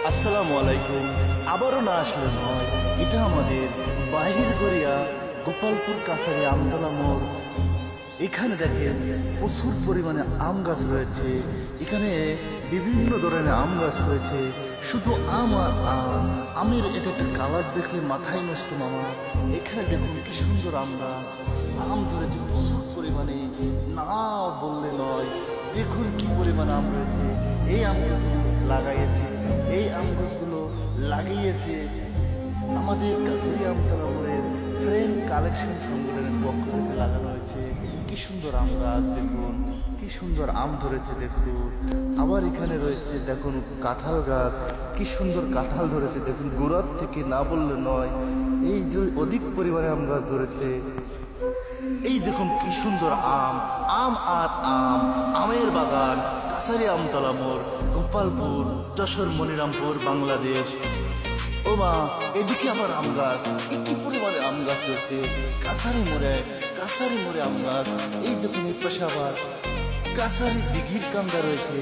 আসসালামু আলাইকুম। আবারও না আসলে নয়, এটা আমাদের বাহির গড়িয়া গোপালপুর কাছারি আমতলা মোড়। এখানে দেখেন প্রচুর পরিমাণে আম গাছ রয়েছে। এখানে বিভিন্ন ধরনের আম গাছ রয়েছে, শুধু আম আর আম। আমের এটা একটা কালার দেখলে মাথায় নষ্ট মামা। এখানে দেখুন কি সুন্দর আম গাছ, আম ধরেছে প্রচুর পরিমাণে, না বললে নয়। দেখুন কি পরিমাণে আম রয়েছে। এই আম গাছগুলো লাগাইয়েছে, এই আম গাছগুলো লাগিয়েছে আমাদের কাছারি আমতলা মোড়ের ফ্রেন্ড কালেকশন সংগঠনের পক্ষ থেকে লাগানো হয়েছে। কি সুন্দর আম গাছ দেখুন, কি সুন্দর আম ধরেছে দেখুন। আবার এখানে রয়েছে দেখুন কাঁঠাল গাছ, কি সুন্দর কাঁঠাল ধরেছে দেখুন, গোড়ার থেকে না বললে নয়। এই যে অধিক পরিমাণে আম গাছ ধরেছে। এই দেখুন কি সুন্দর আম, আম আর আম, আমের বাগান কাছারি আমতলা মোড়, গোপালপুর, যশোর, মনিরামপুর, বাংলাদেশ। ও মা, এদিকে আবার আম গাছ, কি পরিমাণে আম গাছ রয়েছে কাছারি মোড়ে, কাছারি মোড়ে আম গাছ। এই দেখুন এর পাশে আবার কাছারি দিঘির কান্দা রয়েছে।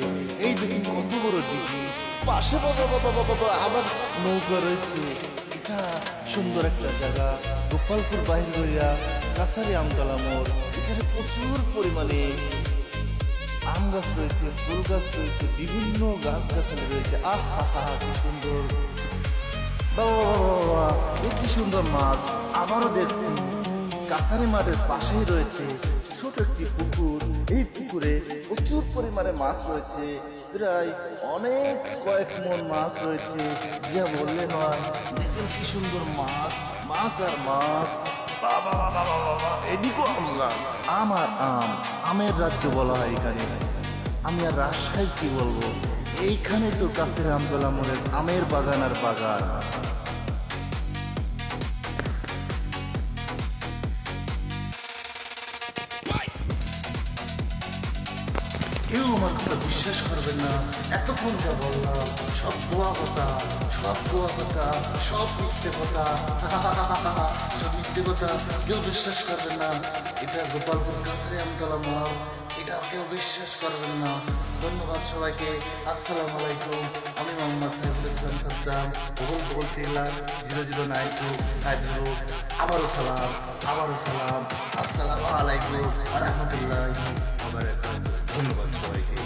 এই দেখুন কত বড় দিঘি, পাশে বাবা বাবা বাবা বাবা আবার নৌকা রয়েছে। এটা সুন্দর একটা জায়গা, গোপালপুর বাহির গড়িয়া কাছারি আমতলা মোড়। এখানে প্রচুর পরিমাণে আম গাছ রয়েছে, ফুল গাছ রয়েছে, বিভিন্ন গাছ গাছালি রয়েছে। আহ হা হা, কি সুন্দর বাবা বাবা বাবা, কি সুন্দর মাছ। আবারও দেখছি কাছারি মাঠের পাশেই রয়েছে ছোট একটি পুকুর। এই পুকুরে প্রচুর পরিমাণে মাছ রয়েছে, প্রায় অনেক কয়েক মন মাছ রয়েছে, যা বললে নয়। দেখেন কি সুন্দর মাছ, মাছ আর মাছ। বাবা বাবা বাবা, এদিকেও আম গাছ, আম আর আম, আমের রাজ্য বলা হয় এখানে। আমি আর রাজশাহী কি বলবো, এইখানে তো কাছারি আমতলা মোড়ের আমের বাগান আর বাগান। কেউ আমার কথা বিশ্বাস করবেন না, এতক্ষণ যা বললাম সব গোয়া কথা, সব গোয়া কথা, সব মিথ্যে কথা, সব মিথ্যে কথা। কেউ বিশ্বাস করবেন না। এটা গোপালপুর কাছারি আমতলা মোড়, এটা কেউ বিশ্বাস করবেন না। ধন্যবাদ সবাইকে। আসসালামু আলাইকুম। আমি মোহাম্মদ সাইফুল ইসলাম সাদ্দাম, ভূগোল 009252। আবারও সালাম, আবারও সালাম। আসসালামু আলাইকুম ওয়া রাহমাতুল্লাহি ওয়া বারাকাতুহু। ধন্যবাদ সবাইকে।